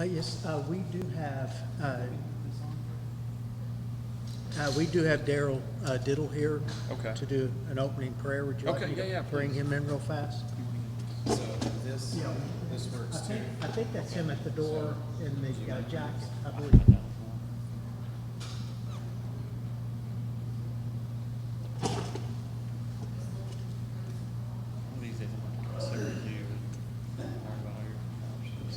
Yes, we do have Daryl Diddle here Okay. to do an opening prayer. Would you like Okay, me to yeah, bring please. him in real fast? So this, this I works too. think that's him at the door in the jacket, I believe. One of these days I'm going to consider you and learn about all your options.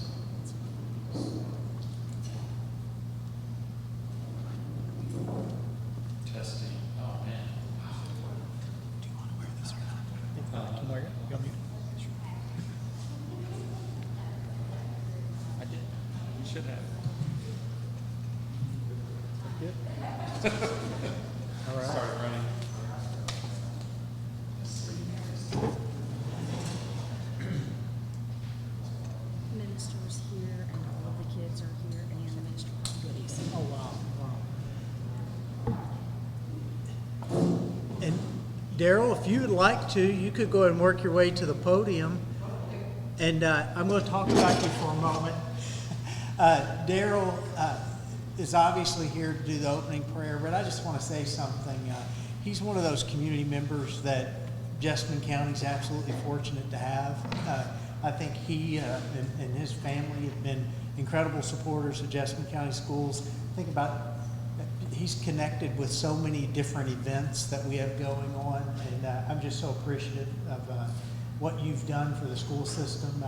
Testing. Oh, man. Do you want to wear this or not? Can wear it? You want me to? I did. You should have. Good? All right. Started running. Ministers here, and all of the kids are here, and the minister goodies. Oh, wow. And Daryl, if you would like to, you could go ahead and work your way to the podium. And I'm going to talk about you for a moment. Daryl is obviously here to do the opening prayer, but I just want to say something. He's one of those community members that Jessamine County is absolutely fortunate to have. I think he and his family have been incredible supporters of Jessamine County Schools. Think about he's connected with so many different events that we have going on, and I'm just so appreciative of what you've done for the school system.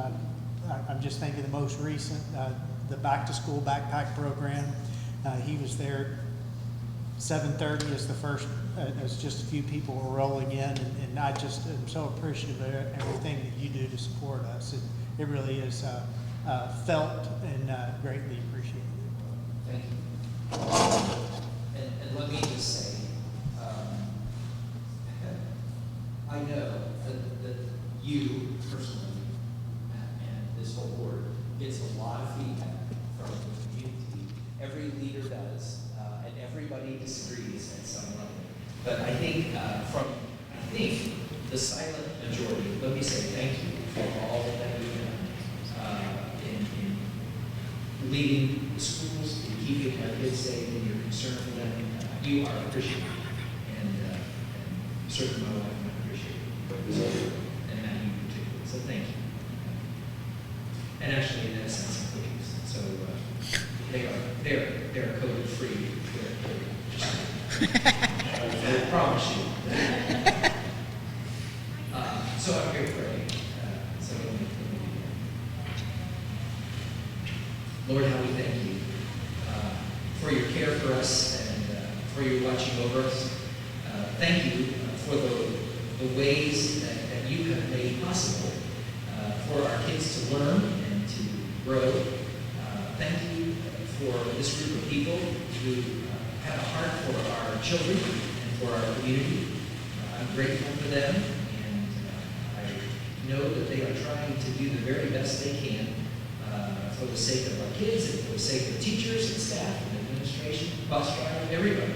I'm just thinking the most recent, the Back to School Backpack Program. He was there 7:30 as the first, as just a few people were rolling in, and I just am so appreciative of everything that you do to support us. It really is felt and greatly appreciated. Thank you. And let me just say, I know that you personally and this whole board gets a lot of feedback from the community. Every leader does, and everybody disagrees at some level. But I think the silent majority, let me say thank you for all that you've done in leading the schools, in keeping our kids safe, and your concern for them. You are appreciated, and certainly my wife and I appreciate it, and Matt, you particularly. So thank you. And actually, in that sense, some cookies. So they're COVID free. I promise you. So I'm here to pray. So let me Lord, how we thank you for your care for us and for your watching over us. Thank you for the ways that you have made possible for our kids to learn and to grow. Thank you for this group of people who have a heart for our children and for our community. I'm grateful for them, and I know that they are trying to do the very best they can for the sake of our kids and for the sake of teachers and staff and administration, bus drivers, everybody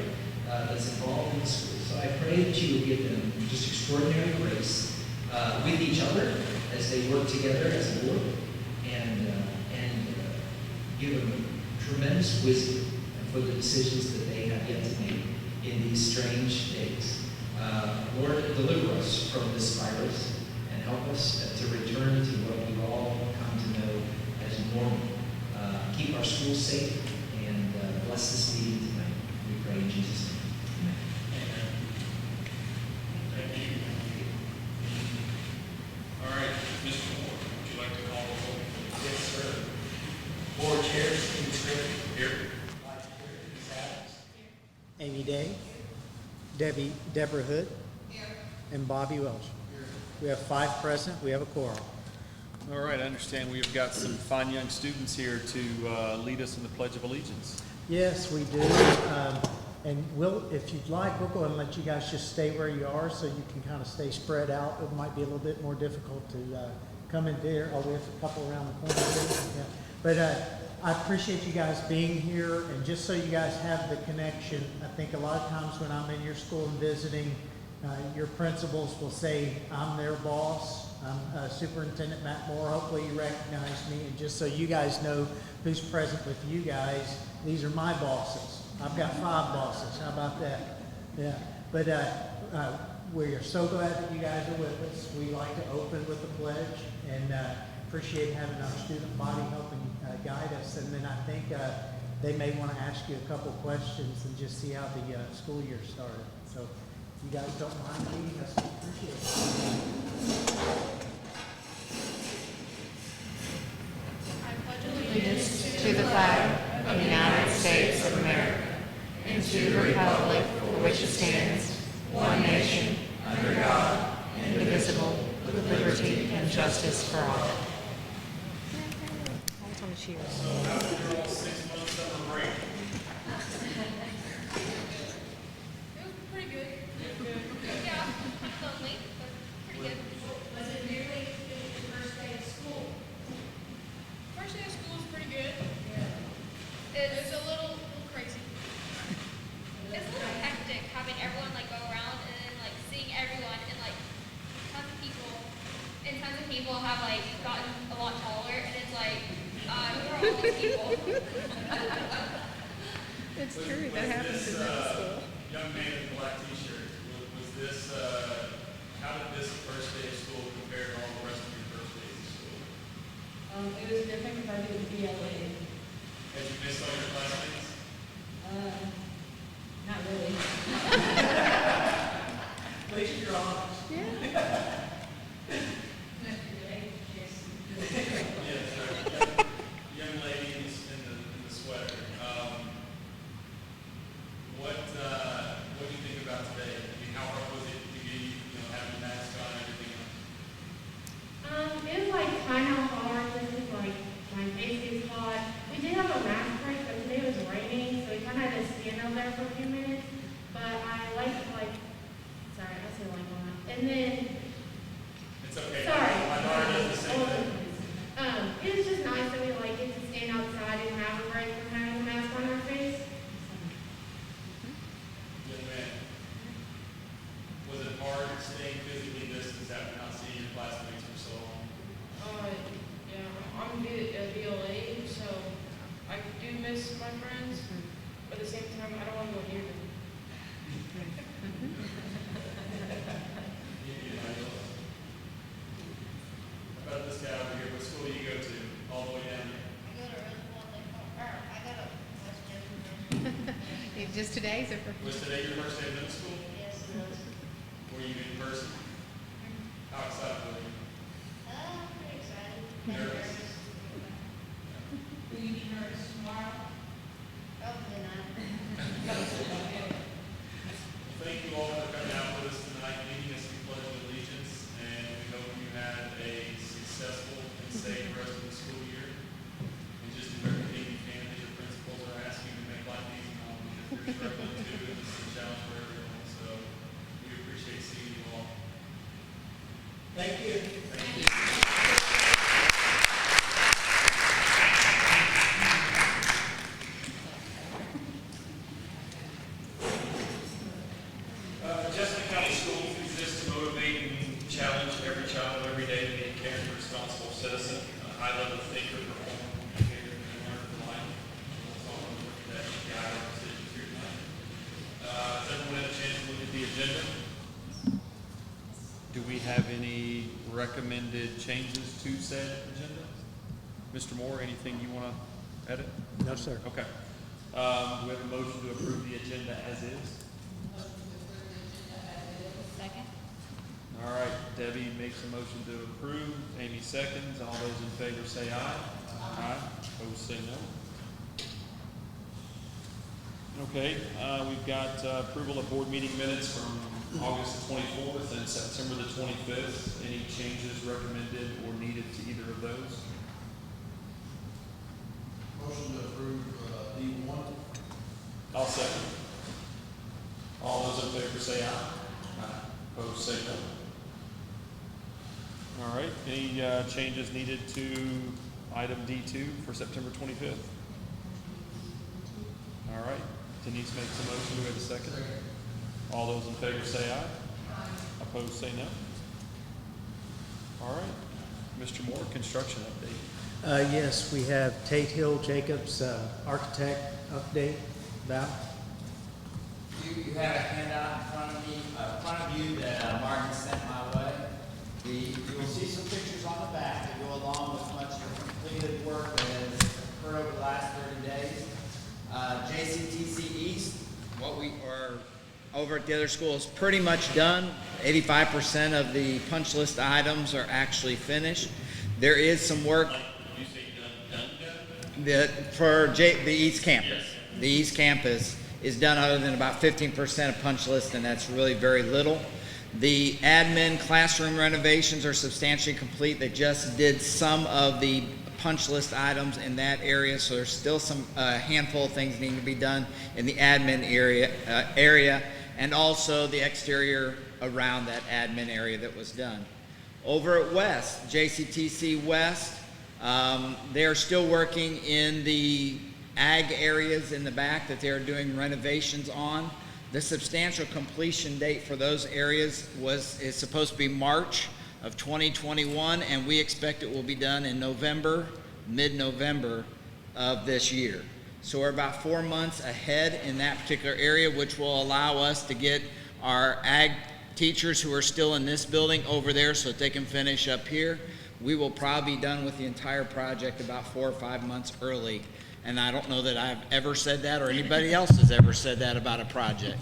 that's involved in the school. So I pray that you would give them just extraordinary grace with each other as they work together as a board, and give them tremendous wisdom for the decisions that they have yet to make in these strange days. Lord, deliver us from this virus and help us to return to what we all come to know as normal. Keep our schools safe, and bless this meeting tonight. We pray in Jesus' name. Amen. Thank you. All right, Mr. Moore, would you like to call the roll? Yes, sir. Board Chair, Steve Smith. Here. Vice Chair, Ms. Adams. Amy Day, Deborah Hood, and Bobby Welsh. We have 5 present. We have a quorum. All right, I understand we've got some fine young students here to lead us in the Pledge of Allegiance. Yes, we do. And if you'd like, we'll go ahead and let you guys just stay where you are so you can kind of stay spread out. It might be a little bit more difficult to come in there. Oh, we have a couple around the corner here. Yeah. But I appreciate you guys being here. And just so you guys have the connection, I think a lot of times when I'm in your school and visiting, your principals will say, I'm their boss. I'm Superintendent Matt Moore. Hopefully you recognize me. And just so you guys know who's present with you guys, these are my bosses. I've got 5 bosses. How about that? Yeah. But we are so glad that you guys are with us. We like to open with the pledge and appreciate having our student body helping guide us. And then I think they may want to ask you a couple questions and just see how the school year started. So if you guys don't mind leading us, we appreciate it. Allegiance to the flag of the United States of America and to the republic for which it stands, one nation, under God, indivisible, with liberty and justice for all. I just want to cheers. So after your all 6 months summer break, It was pretty good. Yeah, kind of lonely, but pretty good. Was it nearly your first day of school? First day of school was pretty good. Yeah. It's a little crazy. It's a little hectic having everyone like go around and then like seeing everyone and like tons of people have like gotten a lot taller and it's like who are all these people? It's true, that happens in middle school. young man in the black t-shirt, was this, how did this first day of school compare to all the rest of your first days of school? It was different because I did BLA. Had you missed all your classmates? Not really. At least you're honest. Yes, sir. Young lady in the sweater. What do you think about today? I mean, how hard was it to get having the mask on and everything else? It was like kind of hard because like my face gets hot. We did have a mask break, but today it was raining, so we kind of had to stand out there for a few minutes. But I sorry, I said like one. And then, It's okay. sorry. My daughter does the same thing. It was just nice that we like get to stand outside and have a break from having a mask on our face. Young man. Was it hard staying physically distanced after not seeing your classmates for so long? Yeah, I'm good at BLA, so I do miss my friends, but at the same time, I don't want to go near them. How about this guy over here? What school do you go to? All the way down here? Just today's or for? Was today your first day of middle school? Yes, it was. Were you in person? How excited were you? Pretty excited. Nervous? Will you be nervous tomorrow? Probably not. Thank you all for coming out with us tonight, leading us in the Pledge of Allegiance, and we hope you had a successful and safe rest of the school year. And just do everything you can that your principals are asking to make life easy on them, because they're struggling too, and this is a challenge for everyone. So we appreciate seeing you all. Thank you. Thank you. Jessamine County Schools exist to motivate and challenge every child every day to be a caring, responsible citizen, a high-level thinker, performer, communicator, and learner for life. That's all I'm looking at to guide our decisions here tonight. Has everyone had a chance to look at the agenda? Do we have any recommended changes to said agenda? Mr. Moore, anything you want to edit? No, sir. Okay. We have a motion to approve the agenda as is. Second? All right, Debbie makes a motion to approve, Amy seconds, all those in favor say aye. Aye. Opposed say no. Okay, we've got approval of board meeting minutes from August the 24th and September the 25th. Any changes recommended or needed to either of those? Motion to approve, D1. I'll second. All those in favor say aye. Aye. Opposed say no. All right, any changes needed to item D2 for September 25th? All right, Denise makes a motion, do we have a second? All those in favor say aye. Opposed say no. All right. Mr. Moore, construction update. Yes, we have Tate Hill Jacobs, architect update. Val? You have a handout in front of you that Martin sent my way. You will see some pictures on the back that go along with much of the completed work that has occurred over the last 30 days. JCTC East, what we are over at the other school is pretty much done. 85% of the punch list items are actually finished. There is some work You say done? for the East Campus. The East Campus is done other than about 15% of punch list, and that's really very little. The admin classroom renovations are substantially complete. They just did some of the punch list items in that area, so there's still some handful of things needing to be done in the admin area, and also the exterior around that admin area that was done. Over at West, JCTC West, they're still working in the ag areas in the back that they're doing renovations on. The substantial completion date for those areas is supposed to be March of 2021, and we expect it will be done in November, mid-November of this year. So we're about 4 months ahead in that particular area, which will allow us to get our ag teachers who are still in this building over there so that they can finish up here. We will probably be done with the entire project about 4 or 5 months early. And I don't know that I've ever said that or anybody else has ever said that about a project.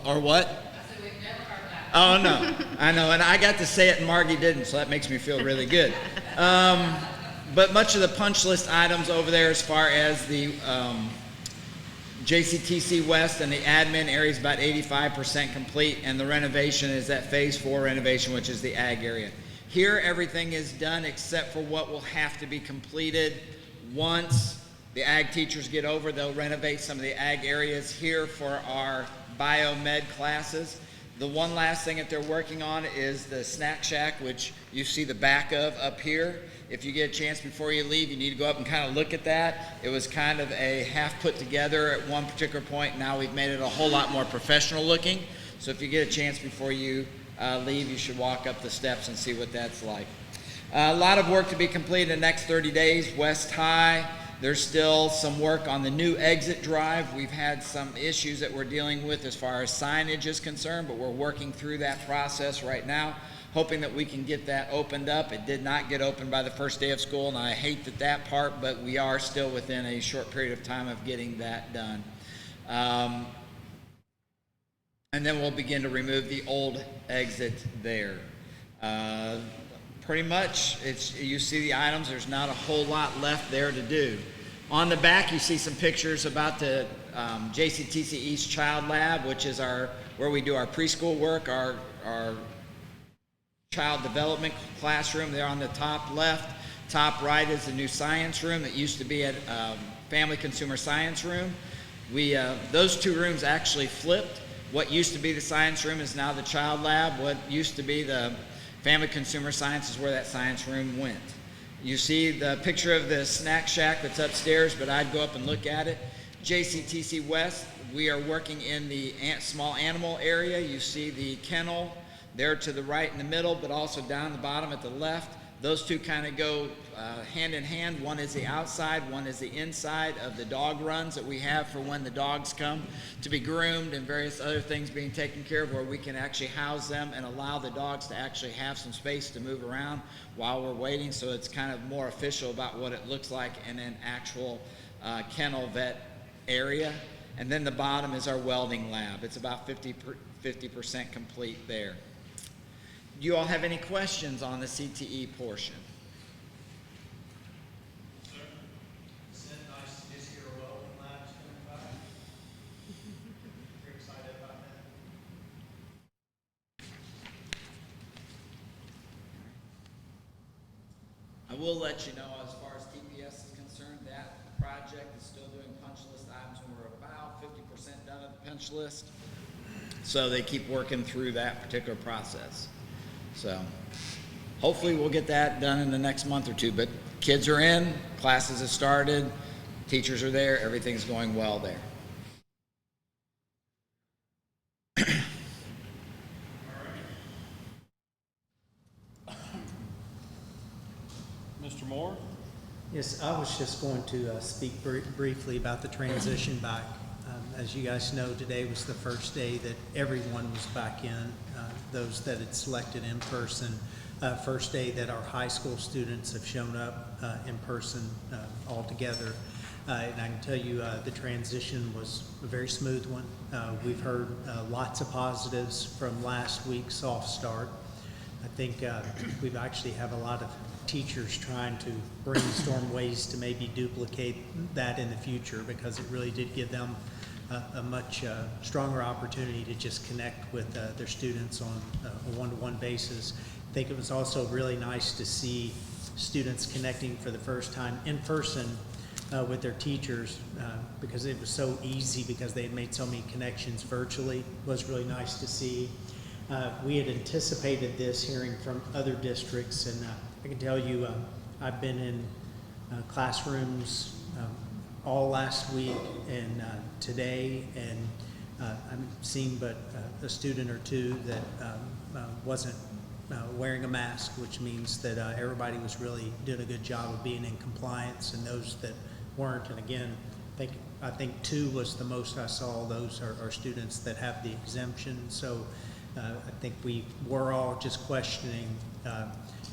Or what? Oh, no. I know, and I got to say it and Margie didn't, so that makes me feel really good. But much of the punch list items over there as far as the JCTC West and the admin area is about 85% complete, and the renovation is that phase 4 renovation, which is the ag area. Here, everything is done except for what will have to be completed once the ag teachers get over. They'll renovate some of the ag areas here for our biomed classes. The one last thing that they're working on is the snack shack, which you see the back of up here. If you get a chance before you leave, you need to go up and kind of look at that. It was kind of a half put together at one particular point. Now we've made it a whole lot more professional looking. So if you get a chance before you leave, you should walk up the steps and see what that's like. A lot of work to be completed in the next 30 days. West High, there's still some work on the new exit drive. We've had some issues that we're dealing with as far as signage is concerned, but we're working through that process right now, hoping that we can get that opened up. It did not get opened by the first day of school, and I hate that part, but we are still within a short period of time of getting that done. And then we'll begin to remove the old exit there. Pretty much, you see the items. There's not a whole lot left there to do. On the back, you see some pictures about the JCTC East Child Lab, which is where we do our preschool work, our child development classroom. There on the top left. Top right is the new science room that used to be at Family Consumer Science Room. Those two rooms actually flipped. What used to be the science room is now the child lab. What used to be the Family Consumer Science is where that science room went. You see the picture of the snack shack that's upstairs, but I'd go up and look at it. JCTC West, we are working in the small animal area. You see the kennel there to the right in the middle, but also down the bottom at the left. Those two kind of go hand in hand. One is the outside, one is the inside of the dog runs that we have for when the dogs come to be groomed and various other things being taken care of, where we can actually house them and allow the dogs to actually have some space to move around while we're waiting. So it's kind of more official about what it looks like in an actual kennel vet area. And then the bottom is our welding lab. It's about 50% complete there. Do you all have any questions on the CTE portion? Sir, is it nice to just hear a welding lab's coming by? You're excited about that? I will let you know, as far as TPS is concerned, that project is still doing punch list items, and we're about 50% done of the punch list. So they keep working through that particular process. So hopefully we'll get that done in the next month or two, but kids are in, classes have started, teachers are there, everything's going well there. Mr. Moore? Yes, I was just going to speak briefly about the transition back. As you guys know, today was the first day that everyone was back in, those that had selected in person. First day that our high school students have shown up in person all together. And I can tell you the transition was a very smooth one. We've heard lots of positives from last week's soft start. I think we've actually have a lot of teachers trying to brainstorm ways to maybe duplicate that in the future, because it really did give them a much stronger opportunity to just connect with their students on a one-to-one basis. I think it was also really nice to see students connecting for the first time in person with their teachers, because it was so easy because they had made so many connections virtually. It was really nice to see. We had anticipated this, hearing from other districts, and I can tell you I've been in classrooms all last week and today, and I'm seeing but a student or two that wasn't wearing a mask, which means that everybody was really doing a good job of being in compliance, and those that weren't, and again, I think 2 was the most I saw. Those are students that have the exemption. So I think we were all just questioning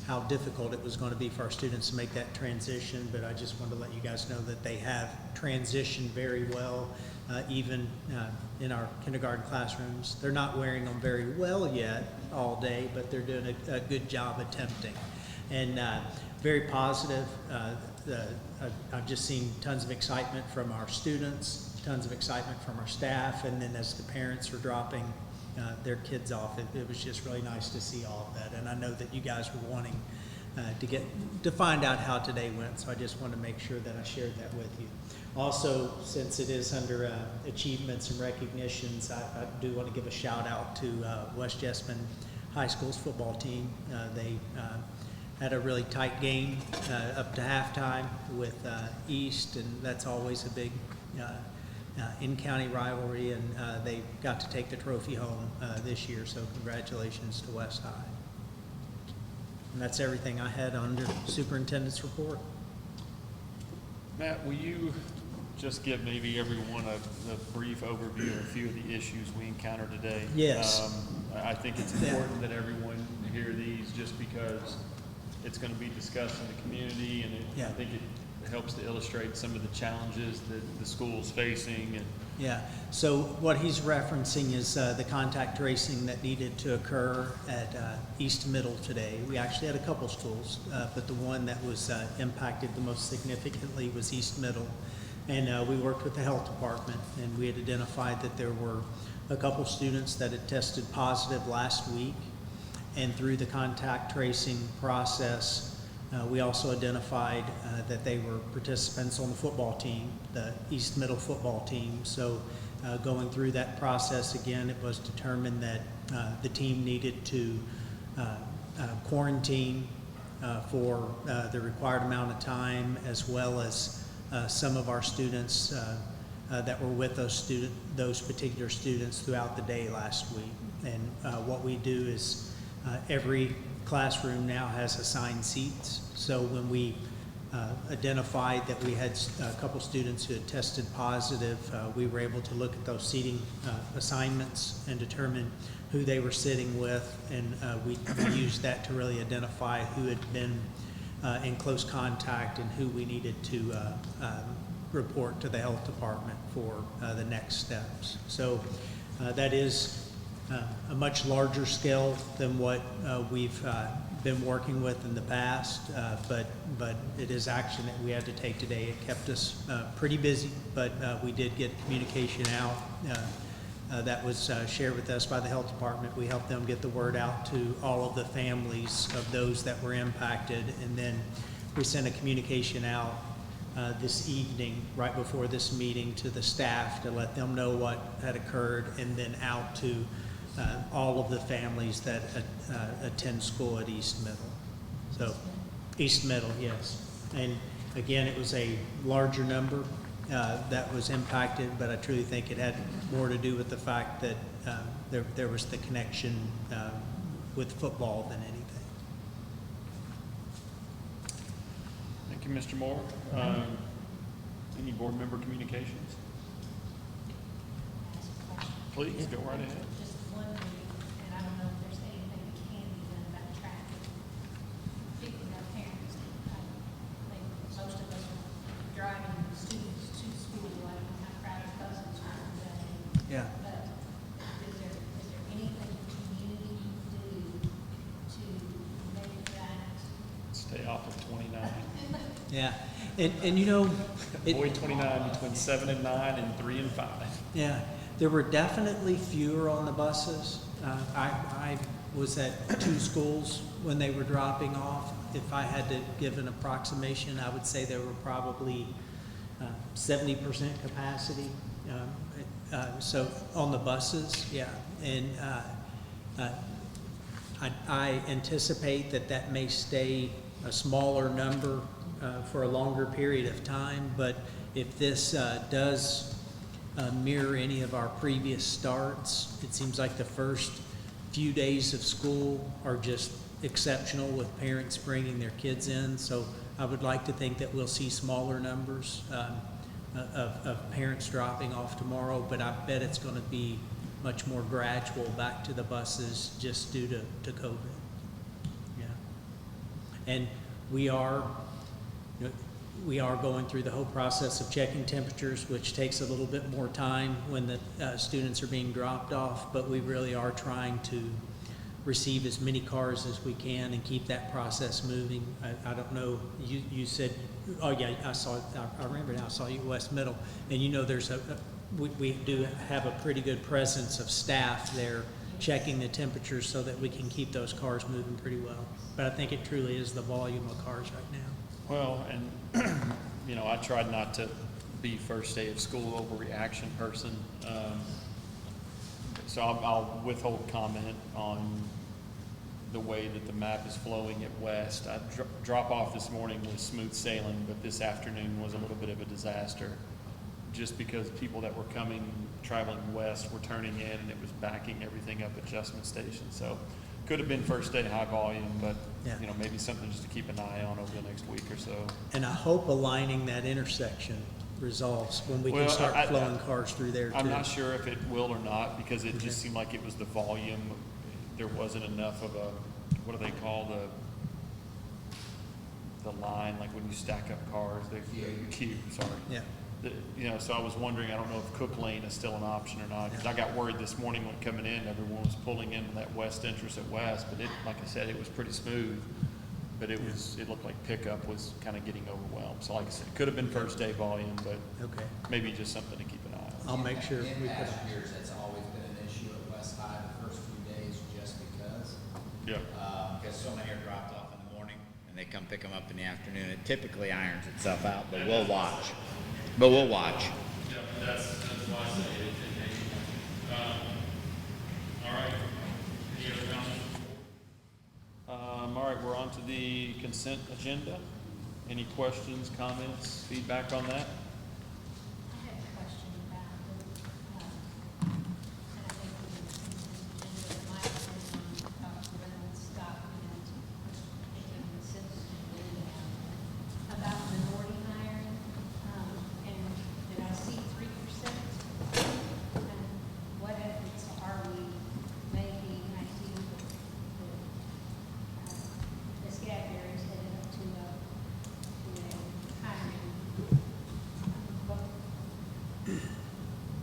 how difficult it was going to be for our students to make that transition, but I just wanted to let you guys know that they have transitioned very well, even in our kindergarten classrooms. They're not wearing them very well yet all day, but they're doing a good job attempting. And very positive. I've just seen tons of excitement from our students, tons of excitement from our staff, and then as the parents were dropping their kids off, it was just really nice to see all of that. And I know that you guys were wanting to find out how today went, so I just wanted to make sure that I shared that with you. Also, since it is under achievements and recognitions, I do want to give a shout out to West Jessamine High School's football team. They had a really tight game up to halftime with East, and that's always a big in-county rivalry, and they got to take the trophy home this year, so congratulations to West High. And that's everything I had under superintendent's report. Matt, will you just give maybe everyone a brief overview of a few of the issues we encountered today? Yes. I think it's important that everyone hear these, just because it's going to be discussed in the community, and I think it helps to illustrate some of the challenges that the school's facing. And yeah, so what he's referencing is the contact tracing that needed to occur at East Middle today. We actually had a couple schools, but the one that was impacted the most significantly was East Middle. And we worked with the health department, and we had identified that there were a couple students that had tested positive last week. And through the contact tracing process, we also identified that they were participants on the football team, the East Middle football team. So going through that process again, it was determined that the team needed to quarantine for the required amount of time, as well as some of our students that were with those particular students throughout the day last week. And what we do is every classroom now has assigned seats. So when we identified that we had a couple students who had tested positive, we were able to look at those seating assignments and determine who they were sitting with, and we used that to really identify who had been in close contact and who we needed to report to the health department for the next steps. So that is a much larger scale than what we've been working with in the past, but it is action that we had to take today. It kept us pretty busy, but we did get communication out that was shared with us by the health department. We helped them get the word out to all of the families of those that were impacted, and then we sent a communication out this evening, right before this meeting, to the staff to let them know what had occurred, and then out to all of the families that attend school at East Middle. So, East Middle, yes. And again, it was a larger number that was impacted, but I truly think it had more to do with the fact that there was the connection with football than anything. you, Mr. Moore. Any board member communications? Please, go right ahead. Just wondering, and I don't know if there's anything that can be done about traffic, picking up parents. I think most of us are driving students to school, I don't know how crowded buses are today. Yeah. But is there anything the community can do to make that? Stay off of 29. Yeah, and you know, Avoid 29 between 7 and 9 and 3 and 5. yeah, there were definitely fewer on the buses. I was at 2 schools when they were dropping off. If I had to give an approximation, I would say there were probably 70% capacity. So on the buses, yeah, and I anticipate that may stay a smaller number for a longer period of time, but if this does mirror any of our previous starts, it seems like the first few days of school are just exceptional with parents bringing their kids in. So I would like to think that we'll see smaller numbers of parents dropping off tomorrow, but I bet it's going to be much more gradual back to the buses just due to COVID. Yeah. And we are going through the whole process of checking temperatures, which takes a little bit more time when the students are being dropped off, but we really are trying to receive as many cars as we can and keep that process moving. I don't know, you said, oh yeah, I remember now, I saw you at West Middle, and you know there's we do have a pretty good presence of staff there checking the temperatures so that we can keep those cars moving pretty well. But I think it truly is the volume of cars right now. Well, and you know, I tried not to be first day of school overreaction person, so I'll withhold comment on the way that the map is flowing at West. Drop off this morning was smooth sailing, but this afternoon was a little bit of a disaster, just because people that were traveling west were turning in, and it was backing everything up at Jessamine Station. So could have been first day high volume, but Yeah. you know, maybe something just to keep an eye on over the next week or so. And I hope aligning that intersection resolves when we can start flowing cars through there too. I'm not sure if it will or not, because it just seemed like it was the volume. There wasn't enough of a, what do they call the line, like when you stack up cars, the queue, sorry. Yeah. You know, so I was wondering, I don't know if Cook Lane is still an option or not, because I got worried this morning when coming in, everyone was pulling into that west entrance at West, but it, like I said, it was pretty smooth, but it looked like pickup was kind of getting overwhelmed. So like I said, it could have been first day volume, but Okay. maybe just something to keep an eye on. I'll make sure In we put past years, that's always been an issue at West High the first few days, just because. Yeah. Because so many are dropped off in the morning and they come pick them up in the afternoon. It typically irons itself out, but we'll watch. Yeah, that's why I say it. All right. Any other comments? All right, we're on to the consent agenda. Any questions, comments, feedback on that? I had a question about the, and I think the might have been on Reynolds document, taking the citizen about minority hiring, and did I see 3%? And what efforts are we making? I see that Ms. Gabby is headed up to a hiring.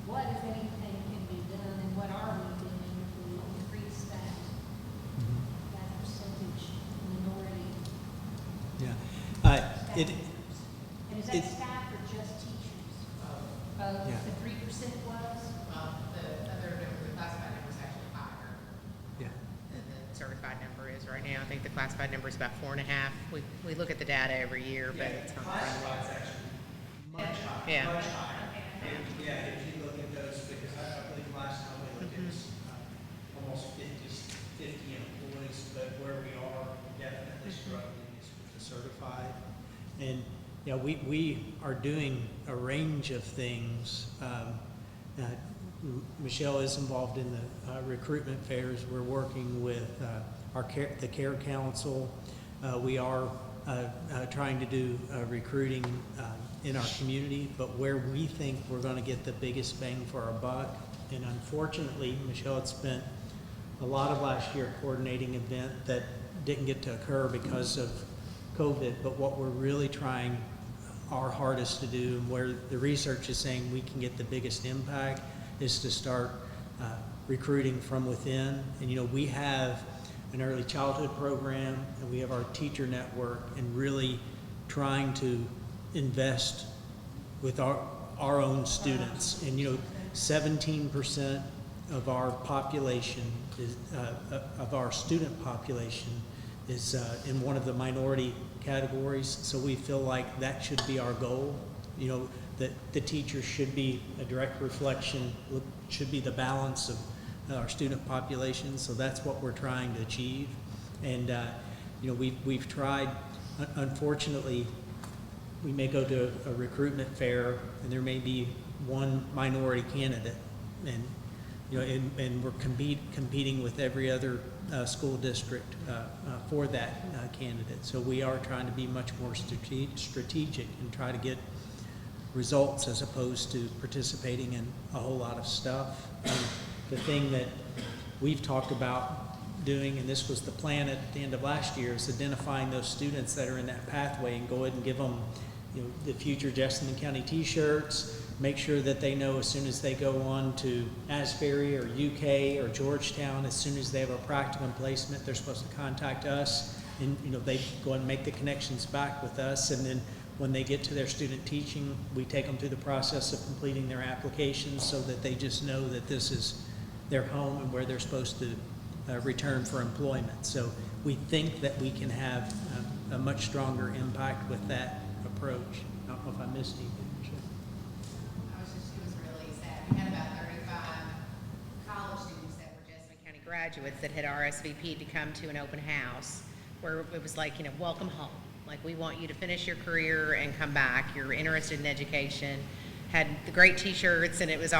What, if anything, can be done, and what are we doing to increase that percentage minority Yeah. staff It, members? And is that it- staff or just teachers? Yeah. The 3% was? The other number, the classified number is actually higher yeah. than the certified number is right now. I think the classified number is about 4.5. We look at the data every year, but it's not. Classified's actually much higher. Yeah. Much higher. And, yeah, if you look at those, because I believe last time we looked, it was almost 50 employees, but where we are definitely struggling is with the certified. And, yeah, we are doing a range of things. Michelle is involved in the recruitment fairs. We're working with the Care Council. We are trying to do recruiting in our community, but where we think we're going to get the biggest bang for our buck. And unfortunately, Michelle had spent a lot of last year coordinating an event that didn't get to occur because of COVID, but what we're really trying our hardest to do, and where the research is saying we can get the biggest impact, is to start recruiting from within. And you know, we have an early childhood program, and we have our teacher network, and really trying to invest with our own students. And you know, 17% of our population is of our student population is in one of the minority categories. So we feel like that should be our goal. You know, that the teachers should be a direct reflection, should be the balance of our student population. So that's what we're trying to achieve. And you know, we've tried. Unfortunately, we may go to a recruitment fair, and there may be one minority candidate, and you know, and we're competing with every other school district for that candidate. So we are trying to be much more strategic and try to get results as opposed to participating in a whole lot of stuff. And the thing that we've talked about doing, and this was the plan at the end of last year, is identifying those students that are in that pathway and go ahead and give them, you know, the future Jessamine County t-shirts. Make sure that they know as soon as they go on to Asbury or UK or Georgetown, as soon as they have a practicum placement, they're supposed to contact us, and you know, they go and make the connections back with us. And then when they get to their student teaching, we take them through the process of completing their applications so that they just know that this is their home and where they're supposed to return for employment. So we think that we can have a much stronger impact with that approach. I don't know if I missed anything. It was really sad. We had about 35 college students that were Jessamine County graduates that had RSVP'd to come to an open house where it was like, you know, welcome home. Like, we want you to finish your career and come back. You're interested in education. Had the great t-shirts, and it was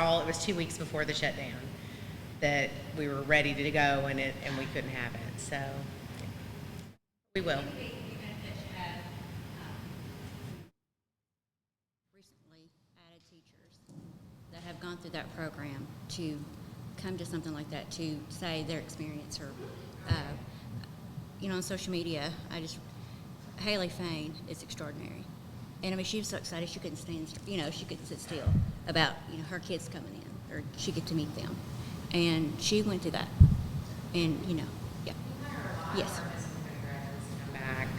2 weeks before the shutdown that we were ready to go, and we couldn't have it. So we will. Recently added teachers that have gone through that program to come to something like that to say their experience, or you know, on social media, Haley Fain is extraordinary. And I mean, she was so excited she couldn't stand, you know, she couldn't sit still about, you know, her kids coming in, or she get to meet them. And she went through that. And, you know, yeah. Yes. Back.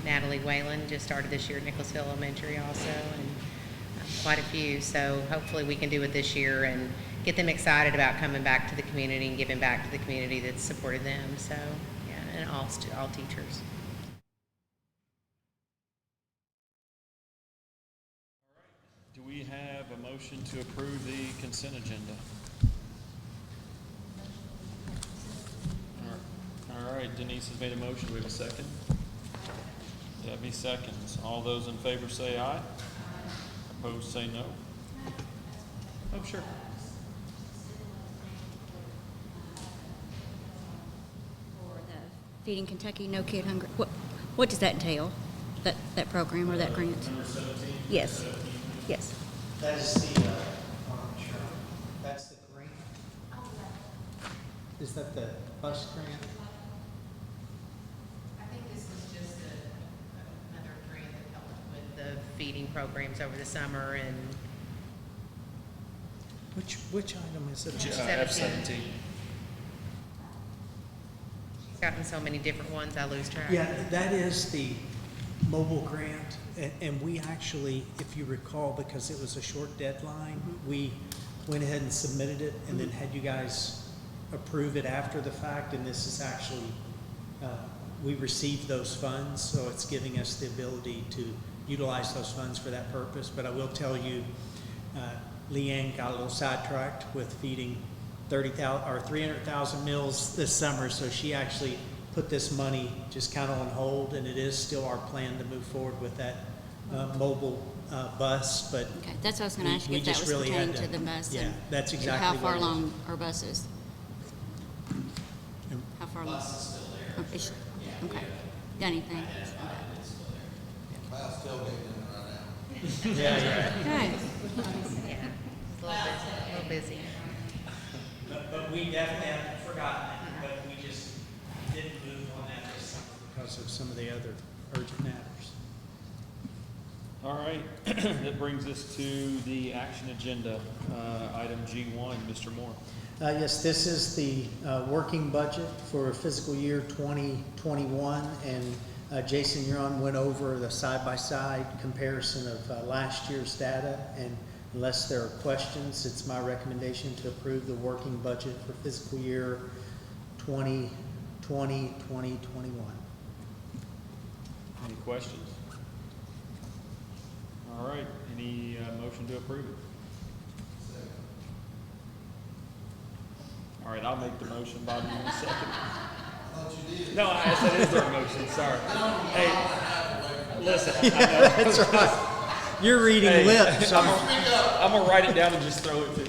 Natalie Whalen just started this year at Nicholasville Elementary also, and quite a few. So hopefully we can do it this year and get them excited about coming back to the community and giving back to the community that's supported them. So, yeah, and all teachers. Do we have a motion to approve the consent agenda? All right, Denise has made a motion. Do we have a second? Debbie seconds. All those in favor say aye. Opposed say no. Oh, sure. For the Feeding Kentucky No Kid Hungry, what does that entail? That program or that grant? Number 17? Yes. Yes. That is the, that's the grant. Is that the bus grant? I think this was just another grant that helped with the feeding programs over the summer, and Which item is it? F-17. she's gotten so many different ones, I lose track. Yeah, that is the mobile grant, and we actually, if you recall, because it was a short deadline, we went ahead and submitted it, and then had you guys approve it after the fact, and this is actually, we received those funds, so it's giving us the ability to utilize those funds for that purpose. But I will tell you, Leanne got a little sidetracked with feeding 30,000 or 300,000 meals this summer, so she actually put this money just kind of on hold, and it is still our plan to move forward with that mobile bus. But Okay, that's what I was going to ask you, we if that just was really had pertaining to the bus. Yeah, and that's exactly how what far it is. along are buses? How far along? Bus is still there. Okay. Done anything? Okay. Kyle's tailgating in right now. Nice. Yeah. A little busy. But we definitely haven't forgotten it, but we just didn't move on that this summer because of some of the other urgent matters. All right, that brings us to the action agenda, item G1, Mr. Moore. Yes, this is the working budget for fiscal year 2021, and Jason Yuron went over the side-by-side comparison of last year's data, and unless there are questions, it's my recommendation to approve the working budget for fiscal year 2020-2021. Any questions? All right, any motion to approve it? All right, I'll make the motion, Bobby, in a second. I thought you did. No, I said, is there a motion? Sorry. Hey, listen, I know. That's right. You're reading Hey, lips. I'm gonna write it down and just throw it to you.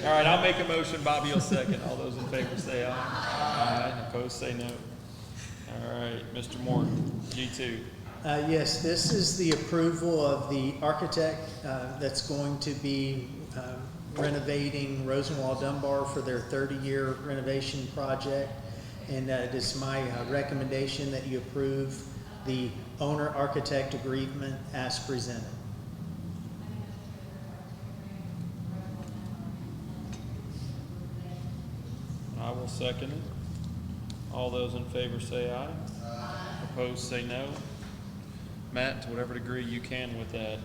All right, I'll make a motion, Bobby will second. All those in favor say aye. Aye, opposed say no. All right, Mr. Moore, G2. Yes, this is the approval of the architect that's going to be renovating Rosenwald Dunbar for their 30-year renovation project. And it is my recommendation that you approve the owner-architect agreement as presented. I will second it. All those in favor say aye. Opposed say no. Matt, to whatever degree you can with that,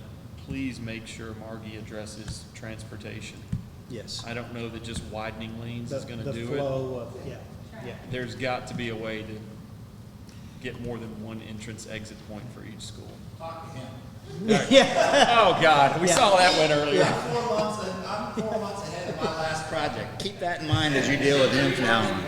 please make sure Margie addresses transportation. Yes. I don't know that just widening lanes is gonna do The it. flow of, yeah. There's got to be a way to get more than one entrance exit point for each school. Talk to him. Yeah. Oh, God, we Yeah. saw that one earlier. Yeah. I'm 4 months ahead of my last Project. Keep that in mind as you deal with him from now on.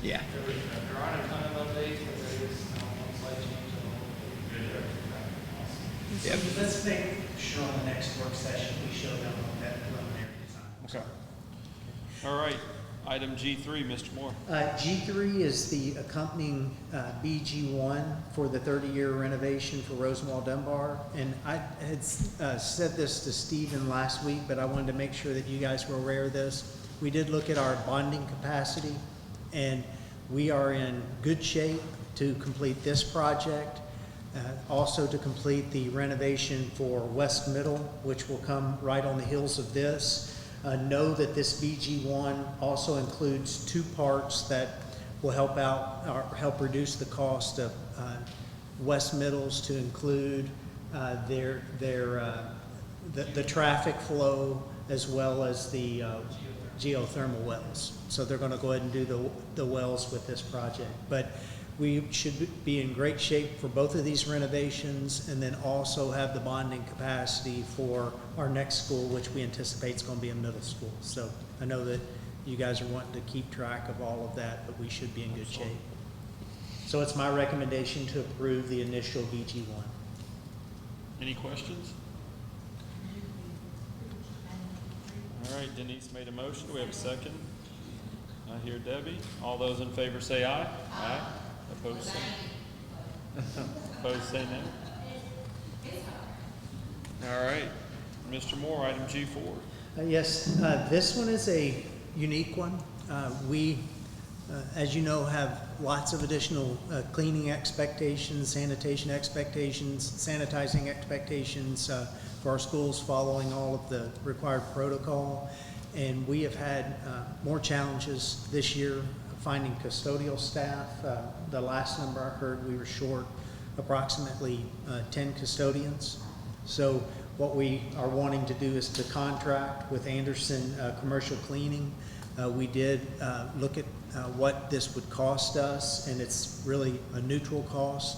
Yeah. There aren't a ton of updates, but there is one slight change on Yep. Let's make sure on the next work session, we show them that preliminary design. Okay. All right, item G3, Mr. Moore. G3 is the accompanying BG1 for the 30-year renovation for Rosenwald Dunbar. And I had said this to Stephen last week, but I wanted to make sure that you guys were aware of this. We did look at our bonding capacity, and we are in good shape to complete this project. Also to complete the renovation for West Middle, which will come right on the heels of this. Know that this BG1 also includes two parts that will help out or help reduce the cost of West Middles, to include the traffic flow as well as the geothermal wells. So they're going to go ahead and do the wells with this project. But we should be in great shape for both of these renovations, and then also have the bonding capacity for our next school, which we anticipate is going to be a middle school. So I know that you guys are wanting to keep track of all of that, but we should be in good shape. So it's my recommendation to approve the initial BG1. Any questions? All right, Denise made a motion. Do we have a second? I hear Debbie. All those in favor say aye. Aye. Opposed say opposed say no. All right, Mr. Moore, item G4. Yes, this one is a unique one. We, as you know, have lots of additional cleaning expectations, sanitation expectations, sanitizing expectations for our schools, following all of the required protocol. And we have had more challenges this year finding custodial staff. The last number I heard, we were short approximately 10 custodians. So what we are wanting to do is to contract with Anderson Commercial Cleaning. We did look at what this would cost us, and it's really a neutral cost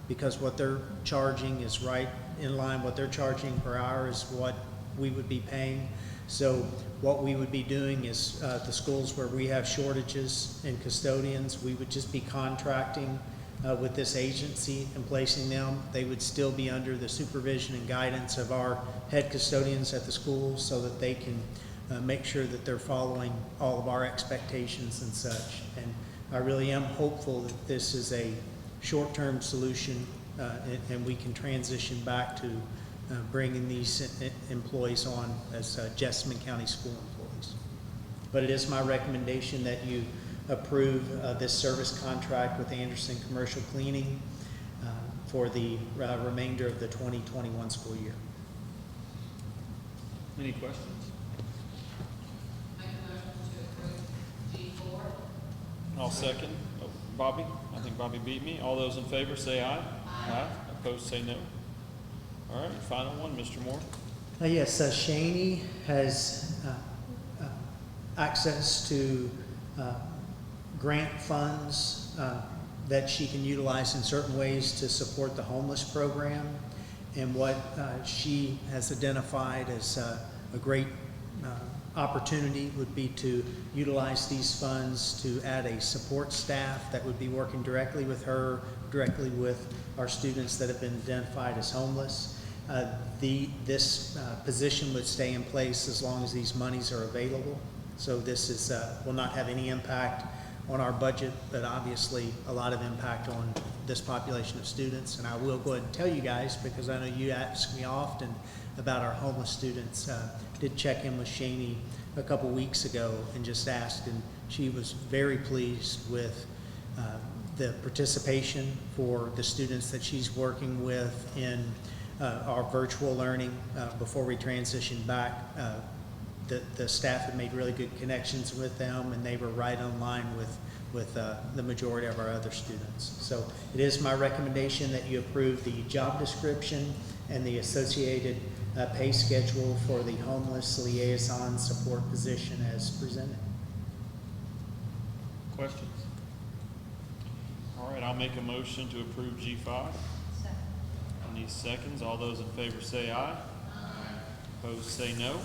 because what they're charging is right in line. What they're charging per hour is what we would be paying. So what we would be doing is the schools where we have shortages in custodians, we would just be contracting with this agency and placing them. They would still be under the supervision and guidance of our head custodians at the schools so that they can make sure that they're following all of our expectations and such. And I really am hopeful that this is a short-term solution and we can transition back to bringing these employees on as Jessamine County school employees. But it is my recommendation that you approve this service contract with Anderson Commercial Cleaning for the remainder of the 2021 school year. Any questions? Make a motion to approve G4. I'll second. Oh, Bobby? I think Bobby beat me. All those in favor say aye. Aye. Opposed say no. All right, final one, Mr. Moore. Yes, Shaney has access to grant funds that she can utilize in certain ways to support the homeless program. And what she has identified as a great opportunity would be to utilize these funds to add a support staff that would be working directly with her, directly with our students that have been identified as homeless. This position would stay in place as long as these monies are available. So this is, will not have any impact on our budget, but obviously a lot of impact on this population of students. And I will go ahead and tell you guys, because I know you ask me often about our homeless students. Did check in with Shaney a couple weeks ago and just asked, and she was very pleased with the participation for the students that she's working with in our virtual learning before we transitioned back. The staff had made really good connections with them, and they were right on line with the majority of our other students. So it is my recommendation that you approve the job description and the associated pay schedule for the homeless liaison support position as presented. Questions? All right, I'll make a motion to approve G5. Any seconds? All those in favor say aye. Opposed say no.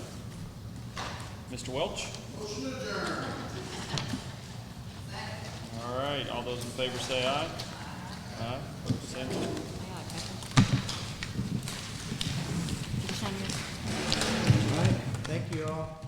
Mr. Welch? Motion adjourned. All right, all those in favor say aye. Aye. Opposed say no. Did you sign yours? All right, thank you all.